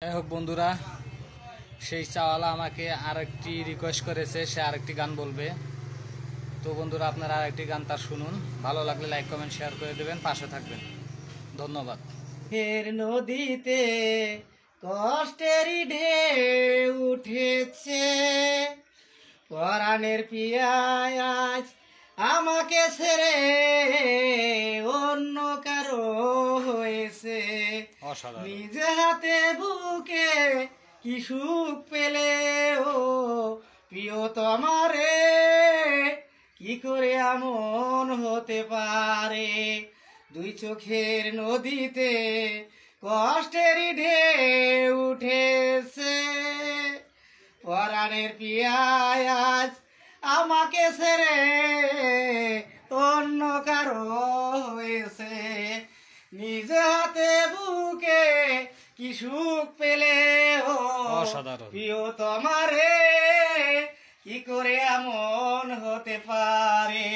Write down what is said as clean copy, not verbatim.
যাই হোক বন্ধুরা, সেই চাওয়ালা আমাকে আরেকটি রিকোয়েস্ট করেছে, সে আরেকটি গান বলবে। তো বন্ধুরা, আপনারা আরেকটি গান তার শুনুন। ভালো লাগলে লাইক কমেন্ট শেয়ার করে দেবেন, পাশে থাকবেন। ধন্যবাদ। ফের নদীতে কষ্টেরই ঢেউ উঠেছে, পরাণের পিয়ায় আজ আমাকে ছেড়ে অন্য কারো হয়েছে। অসাধারণ। নিজে হাতে বুকে কি সুখ পেলে ও প্রিয়তমারে, কি করে এমন হতে পারে? দুই চোখের নদীতে কষ্টেরই ঢেউ উঠেছে, পরাণের পিয়ায় আজ আমাকে ছেড়ে অন্য কারো হয়েছে। নিজে হাতে বুকে কি সুখ পেলে ও অসাধারণ। প্রিয়তমারে, কি করে এমন হতে পারে?